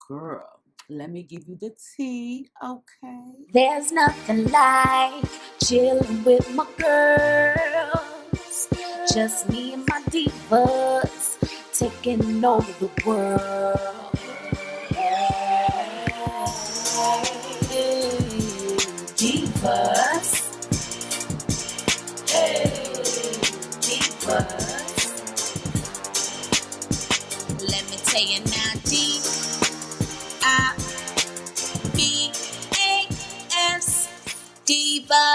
girl, let me give you the tea, okay? There's nothing like chilling with my girls. Just me and my divas taking over the world. Divas. Hey, divas. Let me tell you now, D-I-V-A-S. Diva.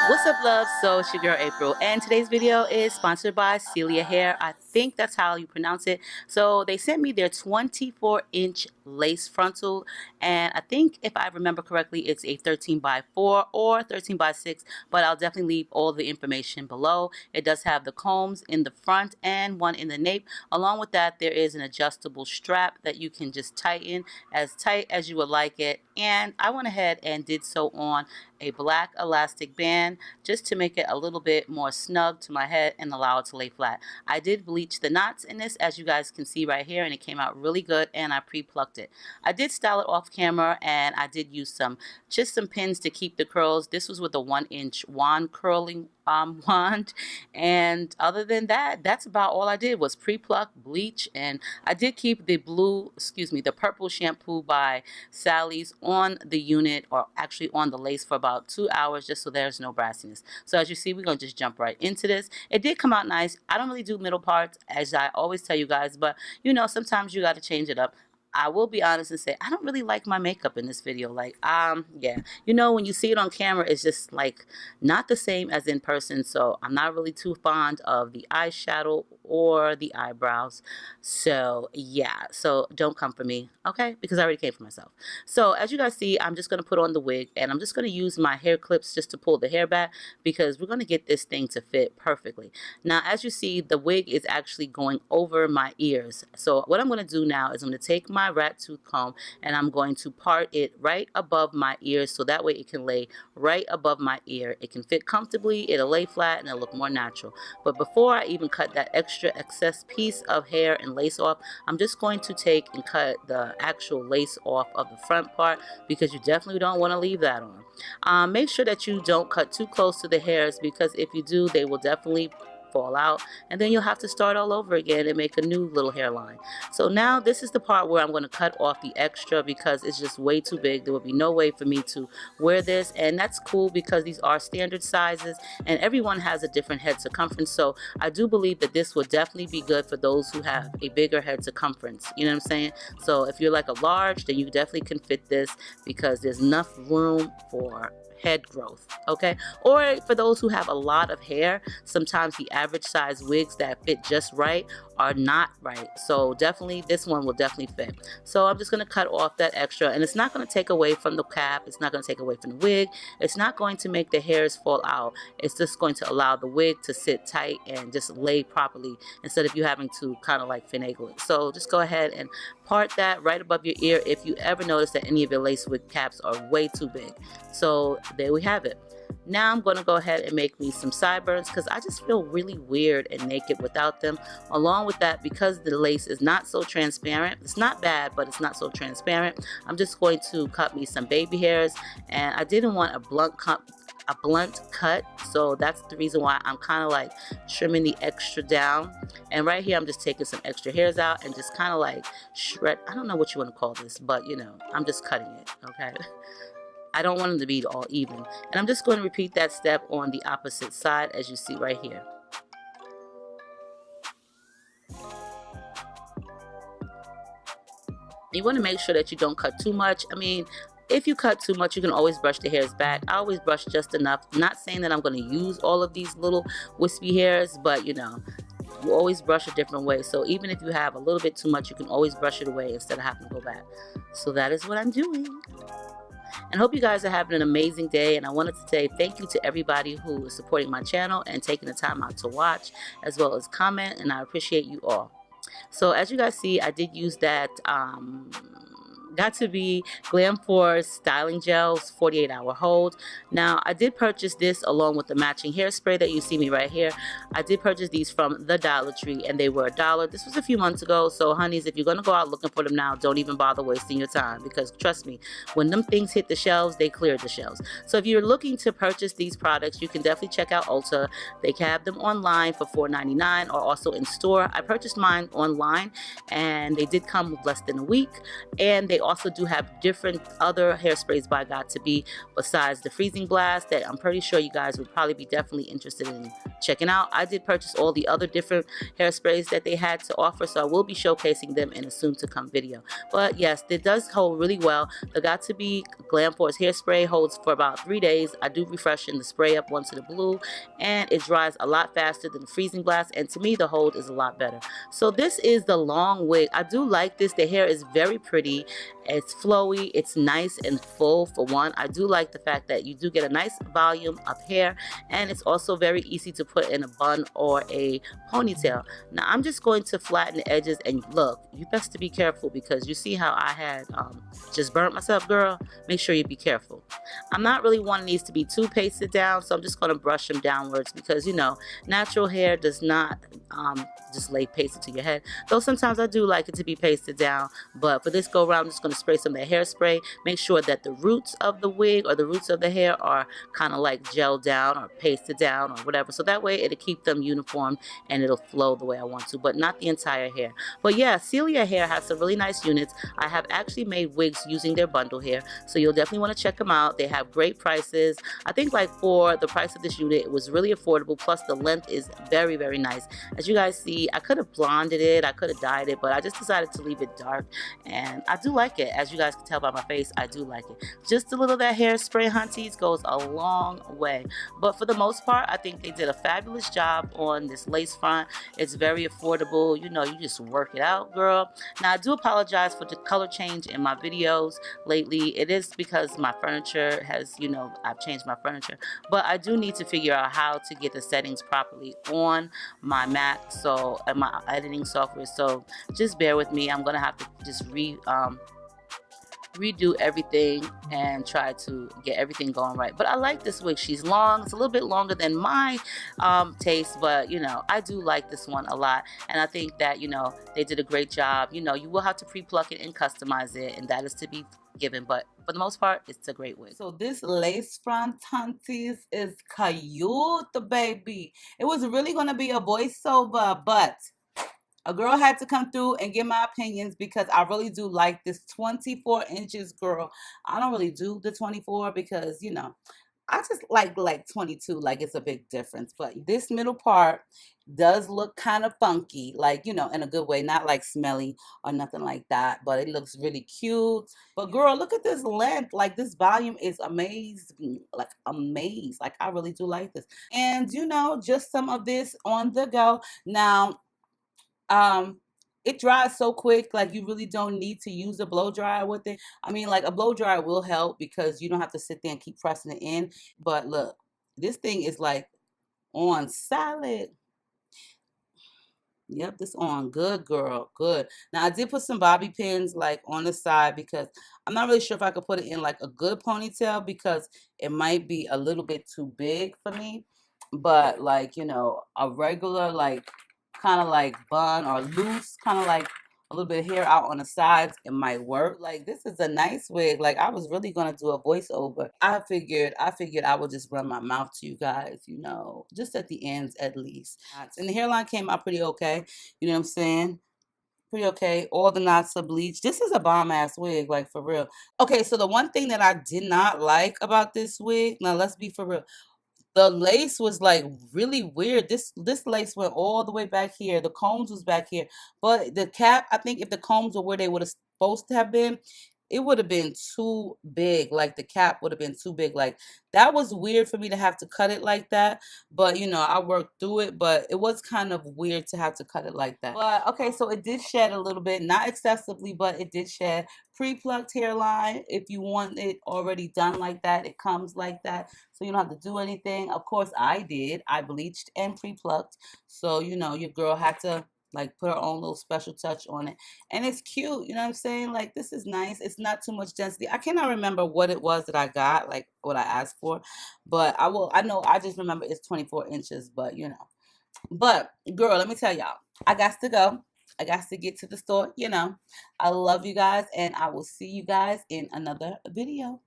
What's up, love? So it's your girl April, and today's video is sponsored by Celia Hair. I think that's how you pronounce it. So they sent me their 24-inch lace frontal, and I think if I remember correctly, it's a 13x4 or 13x6, but I'll definitely leave all the information below. It does have the combs in the front and one in the nape. Along with that, there is an adjustable strap that you can just tighten as tight as you would like it, and I went ahead and did so on a black elastic band just to make it a little bit more snug to my head and allow it to lay flat. I did bleach the knots in this, as you guys can see right here, and it came out really good, and I pre-plucked it. I did style it off camera, and I did use some pins to keep the curls. This was with a 1-inch wand curling wand, and other than that, that's about all I did was pre-pluck, bleach, and I did keep the the purple shampoo by Sally's on the unit, or actually on the lace, for about 2 hours, just so there's no brassiness. So as you see, we're gonna just jump right into this. It did come out nice. I don't really do middle parts, as I always tell you guys, but you know, sometimes you got to change it up. I will be honest and say I don't really like my makeup in this video. Like, yeah, you know, when you see it on camera, it's just like not the same as in person. So I'm not really too fond of the eyeshadow or the eyebrows. So yeah, so don't come for me, okay? Because I already came for myself. So as you guys see, I'm just gonna put on the wig, and I'm just gonna use my hair clips just to pull the hair back, because we're gonna get this thing to fit perfectly. Now, as you see, the wig is actually going over my ears. So what I'm gonna do now is I'm gonna take my rat tooth comb, and I'm going to part it right above my ears, so that way it can lay right above my ear. It can fit comfortably, it'll lay flat, and it'll look more natural. But before I even cut that extra excess piece of hair and lace off, I'm just going to take and cut the actual lace off of the front part, because you definitely don't want to leave that on. Make sure that you don't cut too close to the hairs, because if you do, they will definitely fall out, and then you'll have to start all over again and make a new little hairline. So now this is the part where I'm going to cut off the extra, because it's just way too big. There will be no way for me to wear this, and that's cool because these are standard sizes and everyone has a different head circumference. So I do believe that this would definitely be good for those who have a bigger head circumference, you know what I'm saying? So if you're like a large, then you definitely can fit this, because there's enough room for head growth, okay? Or for those who have a lot of hair, sometimes the average size wigs that fit just right are not right. So definitely this one will definitely fit. So I'm just going to cut off that extra, and it's not going to take away from the cap, it's not going to take away from the wig, it's not going to make the hairs fall out. It's just going to allow the wig to sit tight and just lay properly, instead of you having to kind of like finagle it. So just go ahead and part that right above your ear if you ever notice that any of your lace wig caps are way too big. So there we have it. Now I'm going to go ahead and make me some sideburns, because I just feel really weird and naked without them. Along with that, because the lace is not so transparent, it's not bad, but it's not so transparent, I'm just going to cut me some baby hairs, and I didn't want a blunt cut, so that's the reason why I'm kind of like trimming the extra down. And right here I'm just taking some extra hairs out and just kind of like shred, I don't know what you want to call this, but you know, I'm just cutting it, okay? I don't want them to be all even. And I'm just going to repeat that step on the opposite side, as you see right here. You want to make sure that you don't cut too much. I mean, if you cut too much, you can always brush the hairs back. I always brush just enough. Not saying that I'm going to use all of these little wispy hairs, but you know, you always brush a different way. So even if you have a little bit too much, you can always brush it away instead of having to go back. So that is what I'm doing. And hope you guys are having an amazing day. And I wanted to say thank you to everybody who is supporting my channel and taking the time out to watch, as well as comment, and I appreciate you all. So as you guys see, I did use that got to be Glam Force Styling Gels 48-hour hold. Now, I did purchase this along with the matching hairspray that you see me right here. I did purchase these from the Dollar Tree, and they were $1. This was a few months ago, so honeys, if you're going to go out looking for them now, don't even bother wasting your time, because trust me, when them things hit the shelves, they cleared the shelves. So if you're looking to purchase these products, you can definitely check out Ulta. They have them online for $4.99 or also in store. I purchased mine online, and they did come with less than a week. And they also do have different other hairsprays by Got2b besides the Freezing Blast that I'm pretty sure you guys would probably be definitely interested in checking out. I did purchase all the other different hairsprays that they had to offer, so I will be showcasing them in a soon to come video. But yes, it does hold really well. The Got2b Glam Force hairspray holds for about 3 days. I do refresh in the spray up once to the blue, and it dries a lot faster than the Freezing Blast, and to me the hold is a lot better. So this is the long wig. I do like this. The hair is very pretty. It's flowy, it's nice and full for one. I do like the fact that you do get a nice volume of hair, and it's also very easy to put in a bun or a ponytail. Now I'm just going to flatten the edges, and look, you best to be careful, because you see how I had just burnt myself, girl. Make sure you be careful. I'm not really wanting these to be too pasted down, so I'm just going to brush them downwards, because you know, natural hair does not just lay pasted to your head, though sometimes I do like it to be pasted down. But for this go around, I'm just going to spray some of the hairspray. Make sure that the roots of the wig or the roots of the hair are kind of like gelled down or pasted down or whatever, so that way it'll keep them uniform and it'll flow the way I want to, but not the entire hair. But yeah, Celie hair has some really nice units. I have actually made wigs using their bundle hair, so you'll definitely want to check them out. They have great prices. I think like for the price of this unit, it was really affordable, plus the length is very, very nice. As you guys see, I could have blonded it, I could have dyed it, but I just decided to leave it dark, and I do like it. As you guys can tell by my face, I do like it. Just a little of that hairspray, hunties, goes a long way. But for the most part, I think they did a fabulous job on this lace front. It's very affordable. You know, you just work it out, girl. Now, I do apologize for the color change in my videos lately. It is because my furniture has, you know, I've changed my furniture. But I do need to figure out how to get the settings properly on my Mac, so, and my editing software. So just bear with me. I'm going to have to just redo everything and try to get everything going right. But I like this wig. She's long. It's a little bit longer than my taste, but you know, I do like this one a lot, and I think that, you know, they did a great job. You know, you will have to pre-pluck it and customize it, and that is to be given, but for the most part, it's a great wig. So this lace front, hunties, is cute, baby. It was really going to be a voiceover, but a girl had to come through and give my opinions, because I really do like this 24 inches, girl. I don't really do the 24 because, you know, I just like 22, like it's a big difference. But this middle part does look kind of funky, like, you know, in a good way, not like smelly or nothing like that, but it looks really cute. But girl, look at this length. Like, this volume is amazing, like amazed. Like, I really do like this. And you know, just some of this on the go. Now, it dries so quick, like you really don't need to use a blow dryer with it. I mean, like, a blow dryer will help because you don't have to sit there and keep pressing it in. But look, this thing is like on solid. Yep, this on good, girl, good. Now I did put some bobby pins like on the side, because I'm not really sure if I could put it in like a good ponytail, because it might be a little bit too big for me. But like, you know, a regular like kind of like bun or loose, kind of like a little bit of hair out on the sides, it might work. Like, this is a nice wig. Like, I was really gonna do a voiceover. I figured I would just run my mouth to you guys, you know, just at the ends at least. And the hairline came out pretty okay. You know what I'm saying? Pretty okay. All the knots are bleached. This is a bomb ass wig, like, for real. Okay, so the one thing that I did not like about this wig, now let's be for real. The lace was like really weird. This lace went all the way back here. The combs was back here. But the cap, I think if the combs were where they would have supposed to have been, it would have been too big. Like, the cap would have been too big. Like, that was weird for me to have to cut it like that. But, you know, I worked through it. But it was kind of weird to have to cut it like that. But, okay, so it did shed a little bit. Not excessively, but it did shed. Pre-plucked hairline. If you want it already done like that, it comes like that. So you don't have to do anything. Of course, I did. I bleached and pre-plucked. So, you know, your girl had to like put her own little special touch on it. And it's cute, you know what I'm saying? Like, this is nice. It's not too much density. I cannot remember what it was that I got, like what I asked for, but I know, I just remember it's 24 inches, but you know. But girl, let me tell y'all, I got to go. I got to get to the store, you know. I love you guys, and I will see you guys in another video.